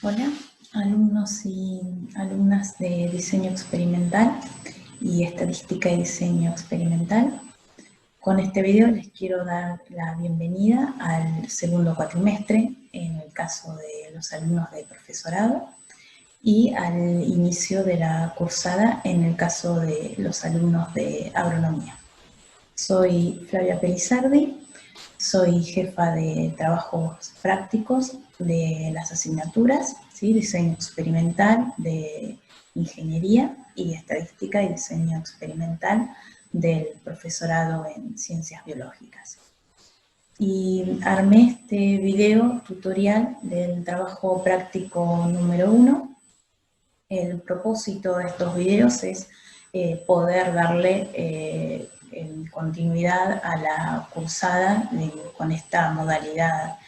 Hola, alumnos y alumnas de diseño experimental y estadística y diseño experimental. Con este video les quiero dar la bienvenida al segundo cuatrimestre, en el caso de los alumnos de profesorado, y al inicio de la cursada en el caso de los alumnos de agronomía. Soy Flavia Pelizardi. Soy jefa de trabajos prácticos de las asignaturas, ¿sí? Diseño experimental de ingeniería y estadística y diseño experimental del profesorado en ciencias biológicas. Y armé este video tutorial del trabajo práctico número 1. El propósito de estos videos es poder darle en continuidad a la cursada con esta modalidad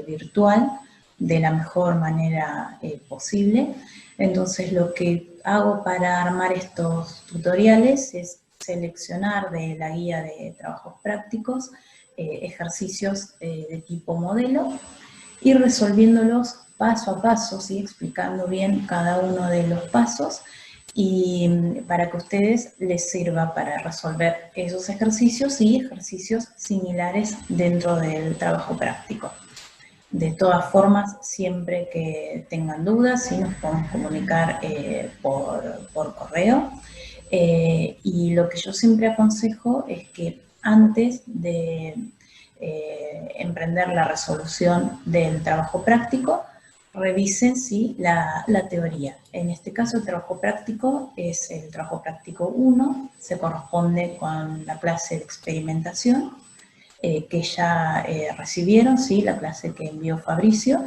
virtual de la mejor manera posible. Entonces lo que hago para armar estos tutoriales es seleccionar de la guía de trabajos prácticos ejercicios de tipo modelo y resolviéndolos paso a paso, ¿sí? Explicando bien cada uno de los pasos y para que a ustedes les sirva para resolver esos ejercicios y ejercicios similares dentro del trabajo práctico. De todas formas, siempre que tengan dudas, sí, nos podemos comunicar por correo. Y lo que yo siempre aconsejo es que antes de emprender la resolución del trabajo práctico, revisen ¿sí? la teoría. En este caso el trabajo práctico es el trabajo práctico 1, se corresponde con la clase de experimentación que ya recibieron, ¿sí? La clase que envió Fabricio.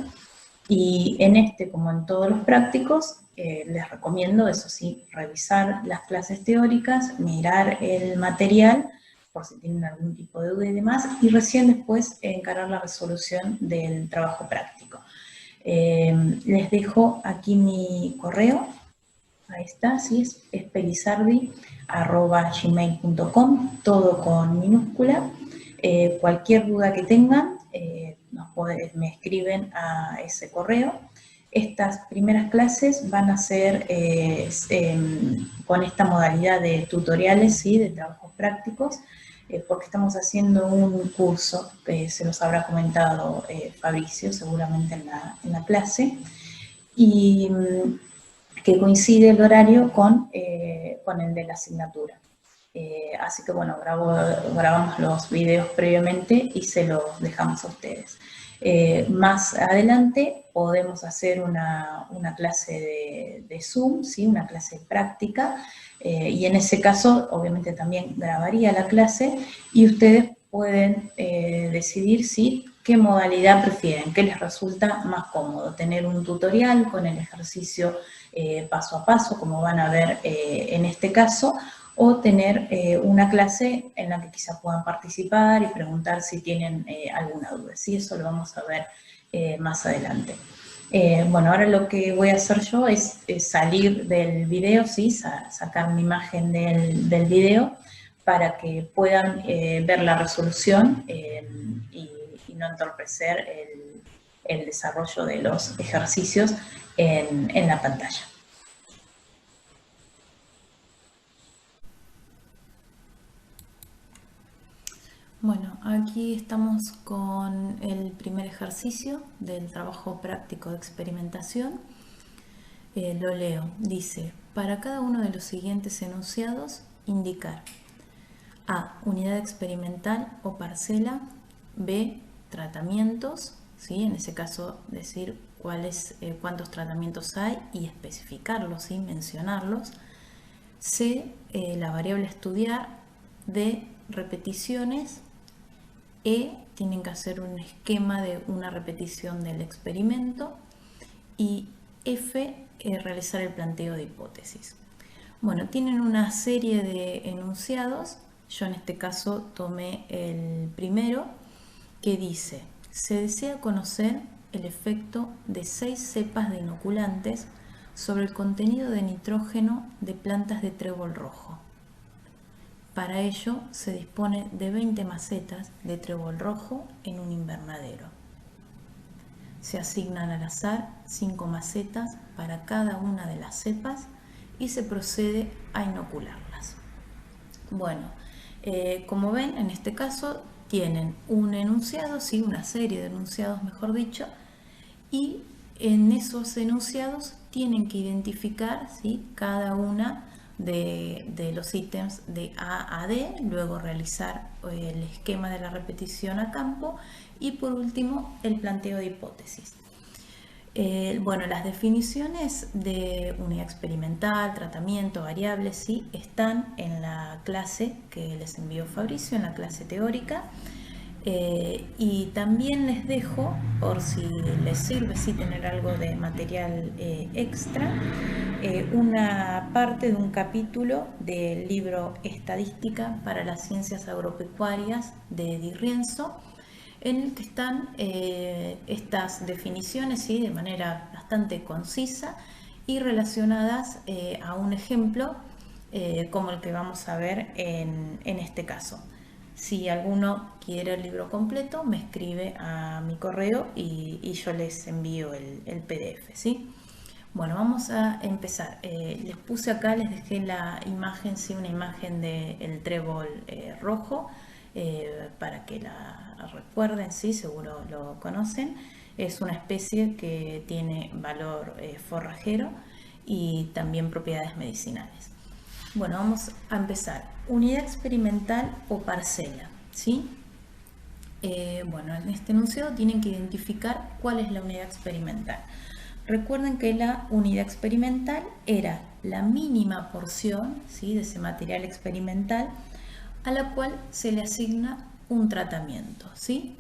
Y en este, como en todos los prácticos, les recomiendo, eso sí, revisar las clases teóricas, mirar el material, por si tienen algún tipo de duda y demás, y recién después encarar la resolución del trabajo práctico. Les dejo aquí mi correo, ahí está, ¿sí? Es pelizardi@gmail.com, todo con minúscula. Cualquier duda que tengan, me escriben a ese correo. Estas primeras clases van a ser con esta modalidad de tutoriales, ¿sí? De trabajos prácticos, porque estamos haciendo un curso, que se los habrá comentado Fabricio seguramente en la clase, y que coincide el horario con el de la asignatura. Así que bueno, grabamos los videos previamente y se los dejamos a ustedes. Más adelante podemos hacer una clase de Zoom, ¿sí? Una clase práctica, y en ese caso obviamente también grabaría la clase y ustedes pueden decidir ¿sí? qué modalidad prefieren, qué les resulta más cómodo, tener un tutorial con el ejercicio paso a paso, como van a ver en este caso, o tener una clase en la que quizá puedan participar y preguntar si tienen alguna duda. Sí, eso lo vamos a ver más adelante. Bueno, ahora lo que voy a hacer yo es salir del video, ¿sí? Sacar mi imagen del video para que puedan ver la resolución y no entorpecer el desarrollo de los ejercicios en la pantalla. Bueno, aquí estamos con el primer ejercicio del trabajo práctico de experimentación. Lo leo. Dice, para cada uno de los siguientes enunciados, indicar A. Unidad experimental o parcela. B. Tratamientos. ¿Sí? En ese caso, decir cuántos tratamientos hay y especificarlos, ¿sí? Mencionarlos. C. La variable estudiar. D. Repeticiones. E, tienen que hacer un esquema de una repetición del experimento. Y F, realizar el planteo de hipótesis. Bueno, tienen una serie de enunciados. Yo en este caso tomé el primero, que dice, se desea conocer el efecto de 6 cepas de inoculantes sobre el contenido de nitrógeno de plantas de trébol rojo. Para ello se dispone de 20 macetas de trébol rojo en un invernadero. se asignan al azar 5 macetas para cada una de las cepas y se procede a inocularlas. Bueno, como ven, en este caso tienen un enunciado, ¿sí? Una serie de enunciados, mejor dicho, y en esos enunciados tienen que identificar, ¿sí? Cada una de los ítems de A a D, luego realizar el esquema de la repetición a campo y por último el planteo de hipótesis. Bueno, las definiciones de unidad experimental, tratamiento, variables, sí, están en la clase que les envió Fabricio, en la clase teórica. Y también les dejo, por si les sirve, sí, tener algo de material extra, una parte de un capítulo del libro Estadística para las Ciencias Agropecuarias de Di Rienzo, en el que están estas definiciones, ¿sí? De manera bastante concisa y relacionadas a un ejemplo como el que vamos a ver en este caso. Si alguno quiere el libro completo, me escribe a mi correo y yo les envío el PDF, ¿sí? Bueno, vamos a empezar. Les puse acá, les dejé la imagen, sí, una imagen del trébol rojo, para que la recuerden, sí, seguro lo conocen. Es una especie que tiene valor forrajero y también propiedades medicinales. Bueno, vamos a empezar. Unidad experimental o parcela, ¿sí? Bueno, en este enunciado tienen que identificar cuál es la unidad experimental. Recuerden que la unidad experimental era la mínima porción, ¿sí? De ese material experimental a la cual se le asigna un tratamiento, ¿sí?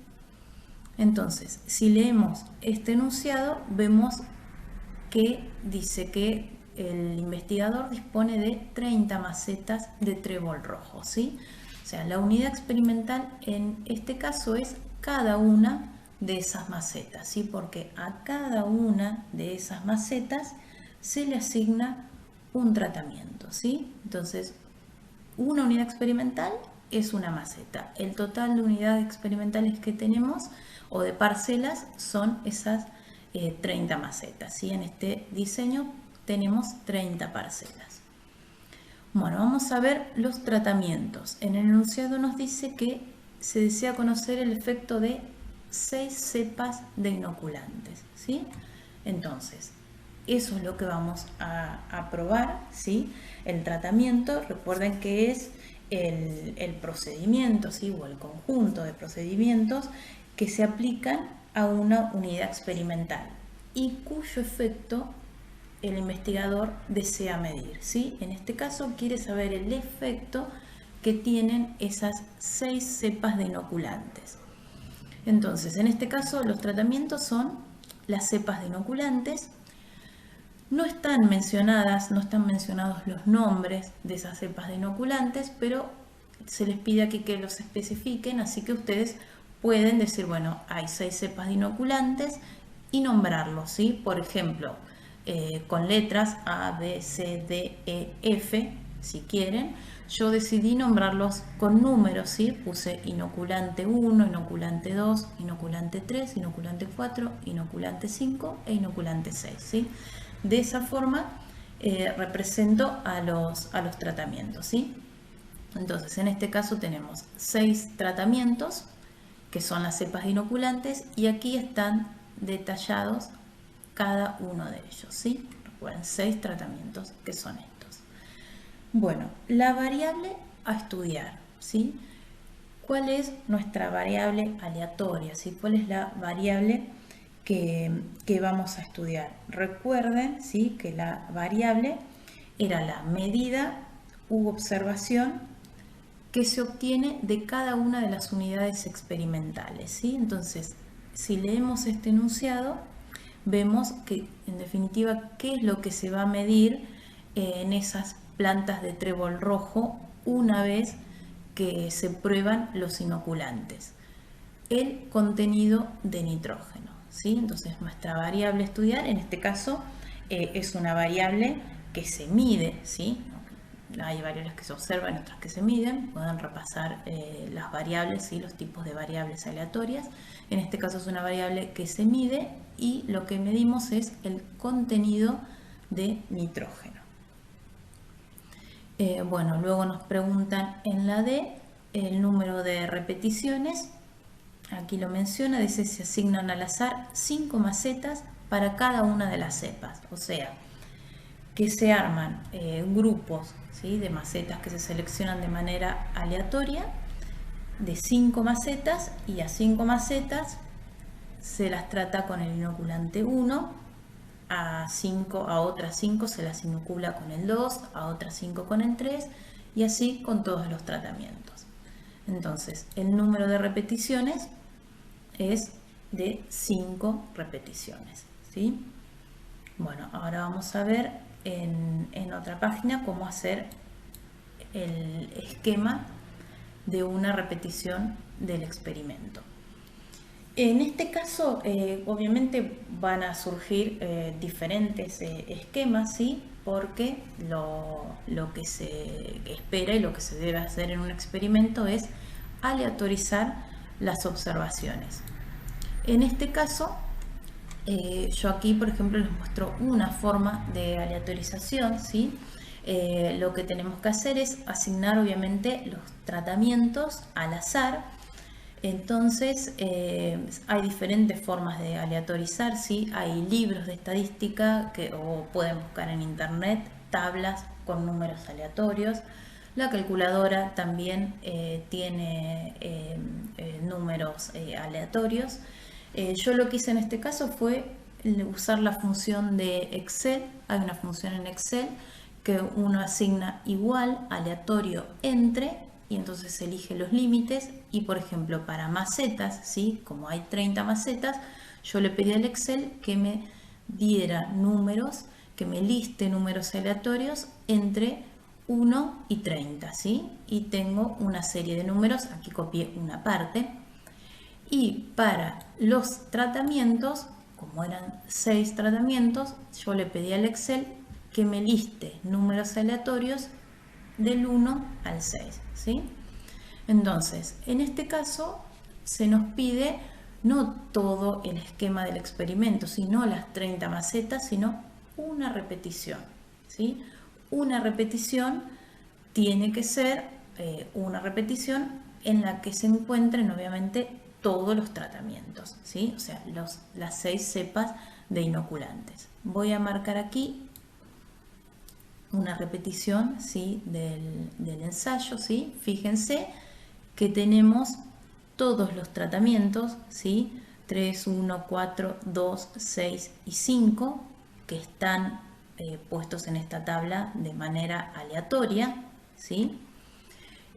Entonces, si leemos este enunciado, vemos que dice que el investigador dispone de 30 macetas de trébol rojo, ¿sí? O sea, la unidad experimental en este caso es cada una de esas macetas, ¿sí? Porque a cada una de esas macetas se le asigna un tratamiento, ¿sí? Entonces, una unidad experimental es una maceta. El total de unidades experimentales que tenemos o de parcelas son esas 30 macetas, ¿sí? En este diseño tenemos 30 parcelas. Bueno, vamos a ver los tratamientos. En el enunciado nos dice que se desea conocer el efecto de 6 cepas de inoculantes, ¿sí? Entonces, eso es lo que vamos a probar, ¿sí? El tratamiento, recuerden que es el procedimiento, ¿sí? O el conjunto de procedimientos que se aplican a una unidad experimental y cuyo efecto el investigador desea medir, ¿sí? En este caso quiere saber el efecto que tienen esas 6 cepas de inoculantes. Entonces, en este caso los tratamientos son las cepas de inoculantes. No están mencionados los nombres de esas cepas de inoculantes, pero se les pide aquí que los especifiquen, así que ustedes pueden decir, bueno, hay 6 cepas de inoculantes y nombrarlos, ¿sí? Por ejemplo, con letras A, B, C, D, E, F, si quieren. Yo decidí nombrarlos con números, ¿sí? Puse inoculante 1, inoculante 2, inoculante 3, inoculante 4, inoculante 5 e inoculante 6, ¿sí? De esa forma represento a los tratamientos, ¿sí? Entonces, en este caso tenemos 6 tratamientos, que son las cepas de inoculantes, y aquí están detallados cada uno de ellos, ¿sí? Recuerden, 6 tratamientos que son estos. Bueno, la variable a estudiar, ¿sí? ¿Cuál es nuestra variable aleatoria, ¿sí? ¿Cuál es la variable que vamos a estudiar? Recuerden, ¿sí? Que la variable era la medida u observación que se obtiene de cada una de las unidades experimentales, ¿sí? Entonces, si leemos este enunciado, vemos que, en definitiva, qué es lo que se va a medir en esas plantas de trébol rojo una vez que se prueban los inoculantes. El contenido de nitrógeno, ¿sí? Entonces, nuestra variable a estudiar, en este caso, es una variable que se mide, ¿sí? hay variables que se observan y otras que se miden. Pueden repasar las variables, ¿sí? Los tipos de variables aleatorias. En este caso es una variable que se mide y lo que medimos es el contenido de nitrógeno. Bueno, luego nos preguntan en la D el número de repeticiones. Aquí lo menciona, dice se asignan al azar 5 macetas para cada una de las cepas. O sea, que se arman grupos, ¿sí? De macetas que se seleccionan de manera aleatoria de 5 macetas, y a 5 macetas se las trata con el inoculante 1, a otras 5 se las inocula con el 2, a otras 5 con el 3 y así con todos los tratamientos. Entonces el número de repeticiones es de 5 repeticiones, ¿sí? Bueno, ahora vamos a ver en otra página cómo hacer el esquema de una repetición del experimento. En este caso, obviamente van a surgir diferentes esquemas, ¿sí? Porque lo que se espera y lo que se debe hacer en un experimento es aleatorizar las observaciones. En este caso, yo aquí, por ejemplo, les muestro una forma de aleatorización, ¿sí? Lo que tenemos que hacer es asignar, obviamente, los tratamientos al azar. Entonces, hay diferentes formas de aleatorizar, ¿sí? Hay libros de estadística o pueden buscar en internet tablas con números aleatorios. La calculadora también tiene números aleatorios. Yo lo que hice en este caso fue usar la función de Excel. Hay una función en Excel que uno asigna igual, aleatorio, entre, y entonces se elige los límites. Y por ejemplo para macetas, ¿sí? Como hay 30 macetas, yo le pedí al Excel que me diera números, que me liste números aleatorios entre 1 y 30, ¿sí? Y tengo una serie de números, aquí copié una parte. Y para los tratamientos, como eran 6 tratamientos, yo le pedí al Excel que me liste números aleatorios del 1 al 6, ¿sí? Entonces, en este caso se nos pide no todo el esquema del experimento, sino las 30 macetas, sino una repetición, ¿sí? Una repetición tiene que ser una repetición en la que se encuentren, obviamente, todos los tratamientos, ¿sí? O sea, las 6 cepas de inoculantes. Voy a marcar aquí una repetición, ¿sí? del ensayo, ¿sí? Fíjense que tenemos todos los tratamientos, ¿sí? 3, 1, 4, 2, 6 y 5 que están puestos en esta tabla de manera aleatoria, ¿sí?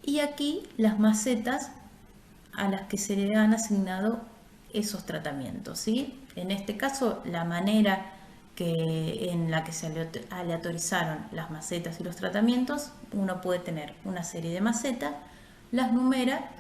Y aquí las macetas a las que se le han asignado esos tratamientos, ¿sí? En este caso, la manera en la que se aleatorizaron las macetas y los tratamientos, uno puede tener una serie de macetas, las numera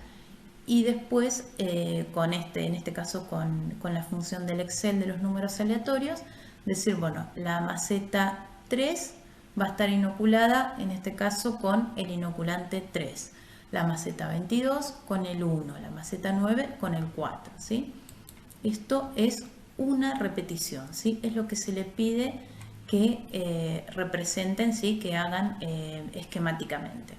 y después en este caso con la función del Excel de los números aleatorios, decir, bueno, la maceta 3 va a estar inoculada en este caso con el inoculante 3, la maceta 22 con el 1, la maceta 9 con el 4, ¿sí? Esto es una repetición, ¿sí? Es lo que se le pide que representen, ¿sí? Que hagan esquemáticamente.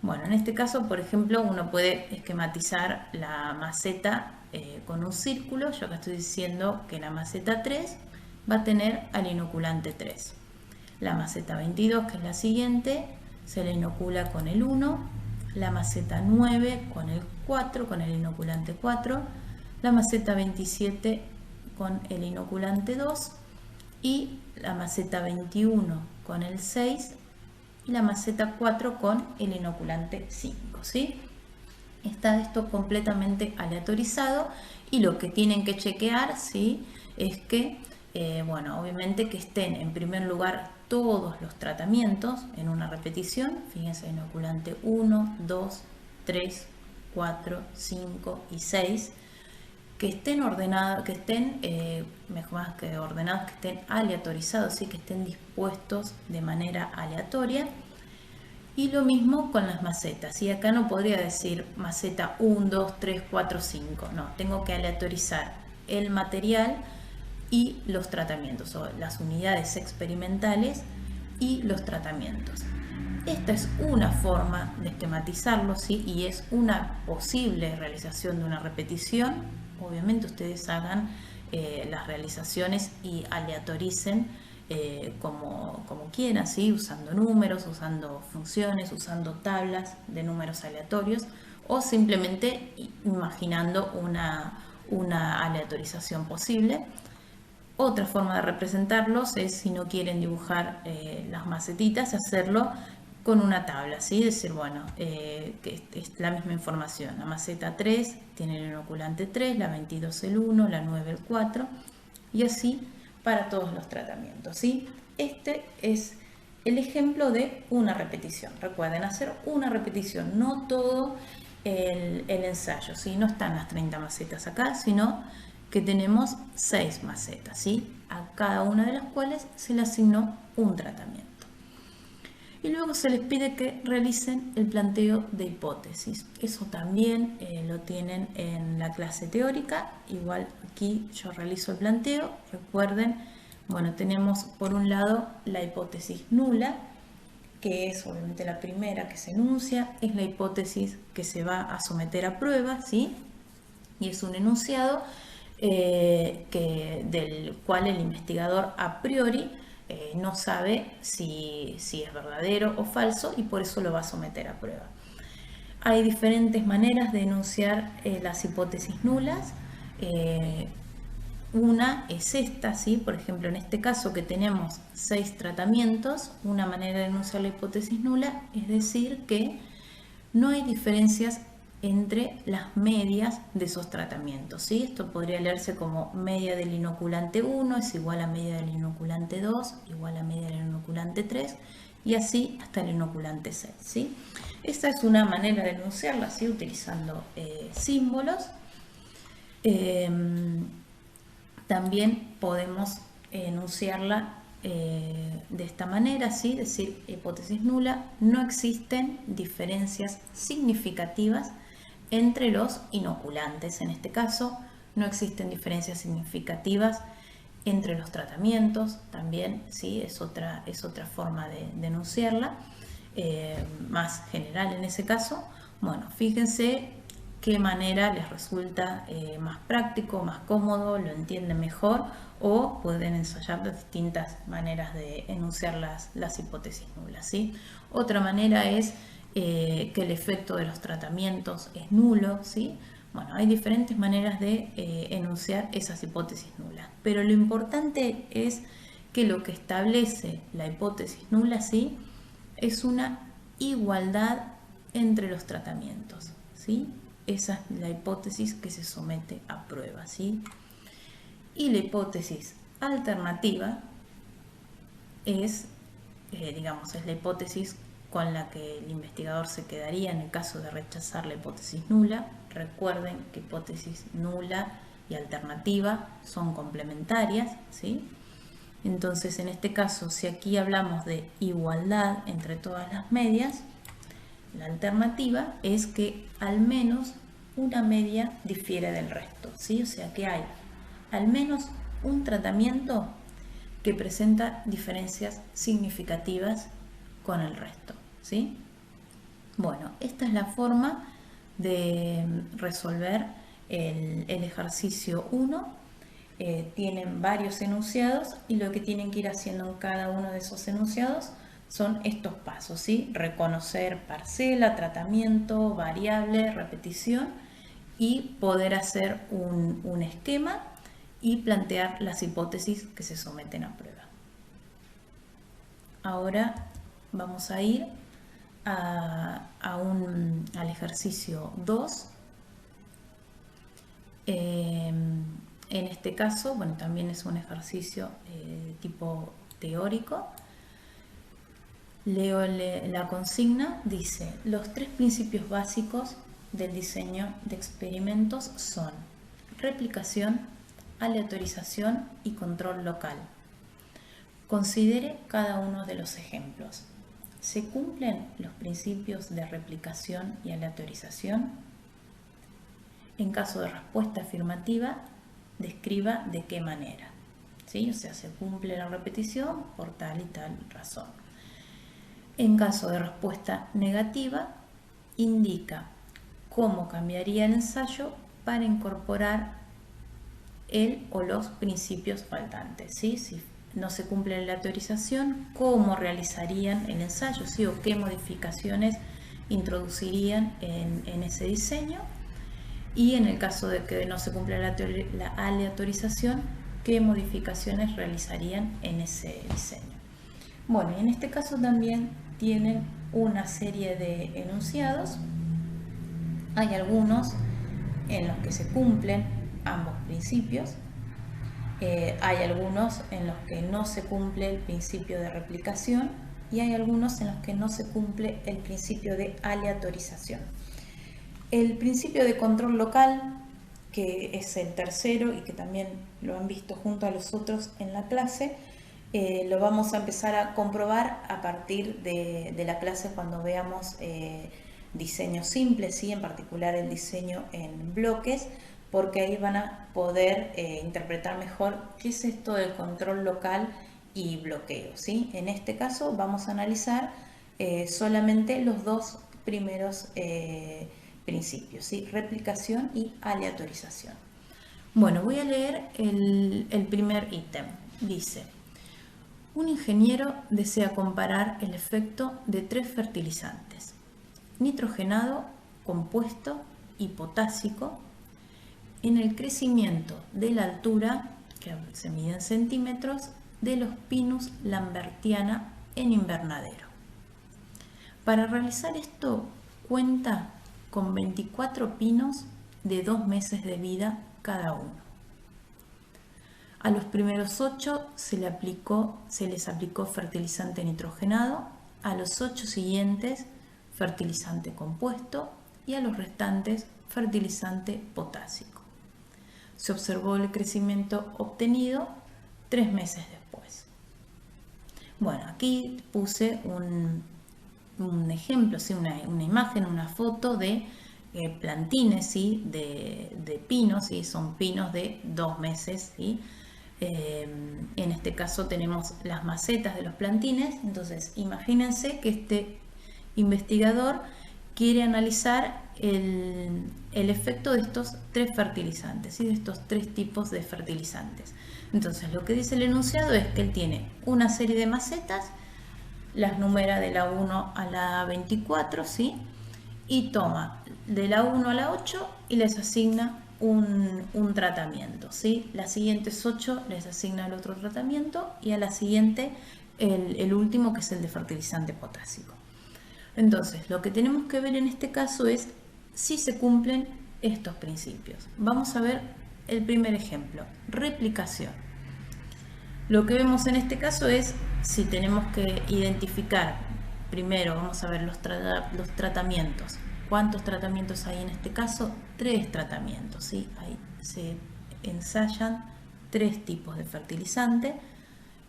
Bueno, en este caso, por ejemplo, uno puede esquematizar la maceta con un círculo. Yo acá estoy diciendo que la maceta 3 va a tener al inoculante 3. La maceta 22, que es la siguiente, se le inocula con el 1. La maceta 9 con el 4, con el inoculante 4. La maceta 27 con el inoculante 2. Y la maceta 21 con el 6. Y la maceta 4 con el inoculante 5, ¿sí? Está esto completamente aleatorizado y lo que tienen que chequear, ¿sí? Es que, bueno, obviamente que estén en primer lugar todos los tratamientos en una repetición. Fíjense, inoculante 1, 2, 3, 4, 5 y 6. Que estén ordenados, que estén, mejor más que ordenados, que estén aleatorizados, ¿sí? Que estén dispuestos de manera aleatoria. Y lo mismo con las macetas. Y acá no podría decir maceta 1, 2, 3, 4, 5. No, tengo que aleatorizar el material y los tratamientos, o las unidades experimentales y los tratamientos. Esta es una forma de esquematizarlo, ¿sí? Y es una posible realización de una repetición. Obviamente ustedes hagan las realizaciones y aleatoricen como quieran, ¿sí? Usando números, usando funciones, usando tablas de números aleatorios o simplemente imaginando una aleatorización posible. Otra forma de representarlos es, si no quieren dibujar las macetitas, hacerlo con una tabla, ¿sí? Decir, bueno, que es la misma información. La maceta 3 tiene el inoculante 3, la 22 el 1, la 9 el 4, y así para todos los tratamientos, ¿sí? Este es el ejemplo de una repetición. Recuerden, hacer una repetición, no todo el ensayo, ¿sí? No están las 30 macetas acá, sino que tenemos 6 macetas, ¿sí? A cada una de las cuales se le asignó un tratamiento. Y luego se les pide que realicen el planteo de hipótesis. Eso también lo tienen en la clase teórica. Igual aquí yo realizo el planteo. Recuerden, bueno, tenemos por un lado la hipótesis nula, que es obviamente la primera que se enuncia, es la hipótesis que se va a someter a prueba, ¿sí? Y es un enunciado del cual el investigador a priori no sabe si es verdadero o falso, y por eso lo va a someter a prueba. Hay diferentes maneras de enunciar las hipótesis nulas. Una es esta, ¿sí? Por ejemplo, en este caso que tenemos 6 tratamientos, una manera de enunciar la hipótesis nula es decir que no hay diferencias entre las medias de esos tratamientos, ¿sí? Esto podría leerse como media del inoculante 1 es igual a media del inoculante 2, igual a media del inoculante 3, y así hasta el inoculante 6, ¿sí? Esta es una manera de enunciarla, ¿sí? Utilizando símbolos. También podemos enunciarla de esta manera, ¿sí? Decir, hipótesis nula, no existen diferencias significativas entre los inoculantes. En este caso, no existen diferencias significativas entre los tratamientos, también, ¿sí? Es otra forma de enunciarla, más general en ese caso. Bueno, fíjense qué manera les resulta más práctico, más cómodo, lo entienden mejor, o pueden ensayar las distintas maneras de enunciar las hipótesis nulas, ¿sí? Otra manera es que el efecto de los tratamientos es nulo, ¿sí? Bueno, hay diferentes maneras de enunciar esas hipótesis nulas, pero lo importante es que lo que establece la hipótesis nula, ¿sí? Es una igualdad entre los tratamientos, ¿sí? Esa es la hipótesis que se somete a prueba, ¿sí? Y la hipótesis alternativa es, digamos, es la hipótesis con la que el investigador se quedaría en el caso de rechazar la hipótesis nula. Recuerden que hipótesis nula y alternativa son complementarias, ¿sí? Entonces, en este caso, si aquí hablamos de igualdad entre todas las medias, la alternativa es que al menos una media difiere del resto, ¿sí? O sea que hay al menos un tratamiento que presenta diferencias significativas con el resto, ¿sí? Bueno, esta es la forma de resolver el ejercicio 1. Tienen varios enunciados y lo que tienen que ir haciendo en cada uno de esos enunciados son estos pasos, ¿sí? Reconocer parcela, tratamiento, variable, repetición, y poder hacer un esquema y plantear las hipótesis que se someten a prueba. Ahora vamos a ir al ejercicio 2. En este caso, bueno, también es un ejercicio tipo teórico. Leo la consigna, dice: los 3 principios básicos del diseño de experimentos son replicación, aleatorización y control local. Considere cada uno de los ejemplos. ¿se cumplen los principios de replicación y aleatorización? En caso de respuesta afirmativa, describa de qué manera. ¿Sí? O sea, se cumple la repetición por tal y tal razón. En caso de respuesta negativa, indica cómo cambiaría el ensayo para incorporar el o los principios faltantes. ¿Sí? Si no se cumple la aleatorización, cómo realizarían el ensayo, ¿sí? O qué modificaciones introducirían en ese diseño. Y en el caso de que no se cumpla la aleatorización, qué modificaciones realizarían en ese diseño. Bueno, y en este caso también tienen una serie de enunciados. Hay algunos en los que se cumplen ambos principios. Hay algunos en los que no se cumple el principio de replicación y hay algunos en los que no se cumple el principio de aleatorización. El principio de control local, que es el tercero y que también lo han visto junto a los otros en la clase, lo vamos a empezar a comprobar a partir de la clase cuando veamos diseño simple, ¿sí? En particular el diseño en bloques, porque ahí van a poder interpretar mejor qué es esto del control local y bloqueo, ¿sí? En este caso vamos a analizar solamente los dos primeros principios, ¿sí? Replicación y aleatorización. Bueno, voy a leer el primer ítem. Dice: un ingeniero desea comparar el efecto de 3 fertilizantes, nitrogenado, compuesto y potásico, en el crecimiento de la altura, que se mide en centímetros, de los Pinus lambertiana en invernadero. Para realizar esto, cuenta con 24 pinos de 2 meses de vida cada uno. A los primeros 8 se les aplicó fertilizante nitrogenado, a los 8 siguientes fertilizante compuesto y a los restantes fertilizante potásico. Se observó el crecimiento obtenido 3 meses después. Bueno, aquí puse un ejemplo, ¿sí? una imagen, una foto de plantines, ¿sí? de pinos, ¿sí? Son pinos de 2 meses, ¿sí? En este caso tenemos las macetas de los plantines. Entonces imagínense que este investigador quiere analizar el efecto de estos 3 fertilizantes, ¿sí? De estos 3 tipos de fertilizantes. Entonces lo que dice el enunciado es que él tiene una serie de macetas, las numera de la 1 a la 24, ¿sí? Y toma de la 1 a la 8 y les asigna un tratamiento, ¿sí? Las siguientes 8 les asigna el otro tratamiento y a la siguiente el último, que es el de fertilizante potásico. Entonces, lo que tenemos que ver en este caso es si se cumplen estos principios. Vamos a ver el primer ejemplo, replicación. Lo que vemos en este caso es si tenemos que identificar, primero vamos a ver los tratamientos. ¿Cuántos tratamientos hay en este caso? 3 tratamientos, ¿sí? Ahí se ensayan 3 tipos de fertilizante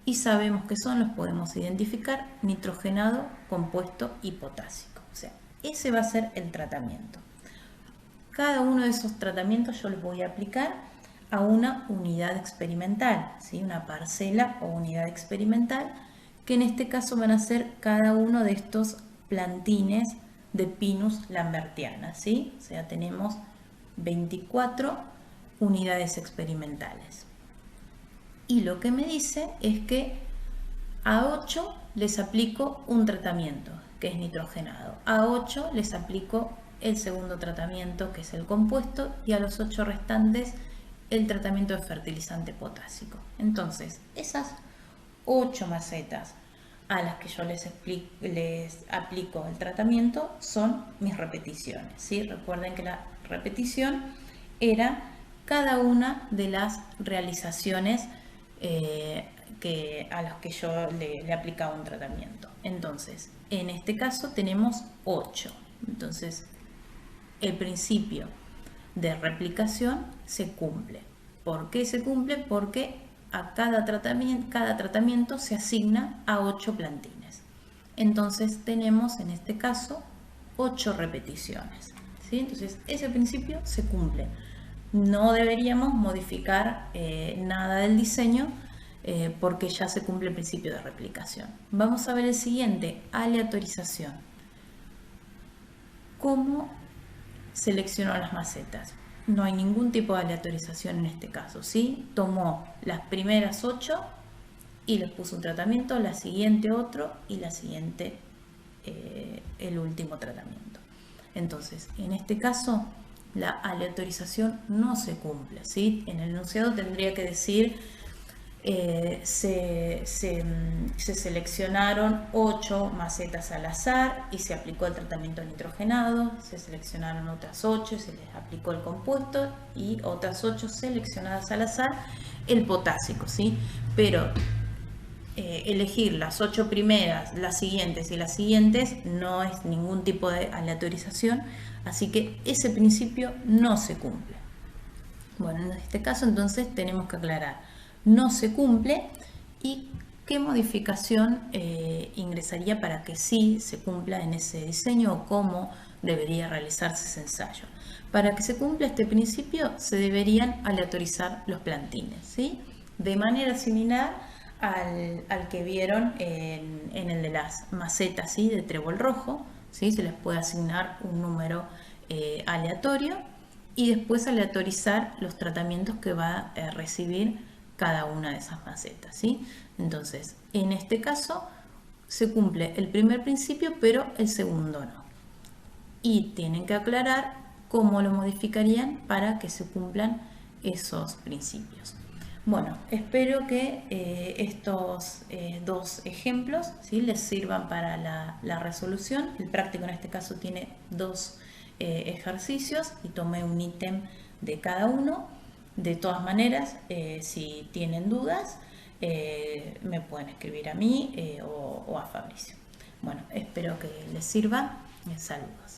y sabemos que son, los podemos identificar: nitrogenado, compuesto y potásico. O sea, ese va a ser el tratamiento. Cada uno de esos tratamientos yo los voy a aplicar a una unidad experimental, ¿sí? Una parcela o unidad experimental, que en este caso van a ser cada uno de estos plantines de Pinus lambertiana, ¿sí? O sea, tenemos 24 unidades experimentales. Y lo que me dice es que a 8 les aplico un tratamiento, que es nitrogenado. A 8 les aplico el segundo tratamiento, que es el compuesto, y a los 8 restantes el tratamiento de fertilizante potásico. Entonces, esas 8 macetas a las que yo les aplico el tratamiento son mis repeticiones, ¿sí? Recuerden que la repetición era cada una de las realizaciones a las que yo le aplicaba un tratamiento. Entonces, en este caso tenemos 8. Entonces, el principio de replicación se cumple. ¿Por qué se cumple? Porque a cada tratamiento se asigna a 8 plantines. entonces tenemos en este caso 8 repeticiones, ¿sí? Entonces ese principio se cumple. No deberíamos modificar nada del diseño porque ya se cumple el principio de replicación. Vamos a ver el siguiente, aleatorización. ¿Cómo seleccionó las macetas? No hay ningún tipo de aleatorización en este caso, ¿sí? Tomó las primeras 8 y les puso un tratamiento, la siguiente otro y la siguiente el último tratamiento. Entonces, en este caso, la aleatorización no se cumple, ¿sí? En el enunciado tendría que decir se seleccionaron 8 macetas al azar y se aplicó el tratamiento nitrogenado, se seleccionaron otras 8 y se les aplicó el compuesto y otras 8 seleccionadas al azar el potásico, ¿sí? Pero elegir las 8 primeras, las siguientes y las siguientes no es ningún tipo de aleatorización, así que ese principio no se cumple. Bueno, en este caso entonces tenemos que aclarar, no se cumple y qué modificación ingresaría para que sí se cumpla en ese diseño o cómo debería realizarse ese ensayo. Para que se cumpla este principio se deberían aleatorizar los plantines, ¿sí? De manera similar al que vieron en el de las macetas, ¿sí? De trébol rojo, ¿sí? Se les puede asignar un número aleatorio y después aleatorizar los tratamientos que va a recibir cada una de esas macetas, ¿sí? Entonces, en este caso se cumple el primer principio, pero el segundo no. Y tienen que aclarar cómo lo modificarían para que se cumplan esos principios. Bueno, espero que estos dos ejemplos, ¿sí? Les sirvan para la resolución. El práctico en este caso tiene 2 ejercicios y tomé un ítem de cada uno. De todas maneras, si tienen dudas, me pueden escribir a mí o a Fabricio. Bueno, espero que les sirva. Saludos.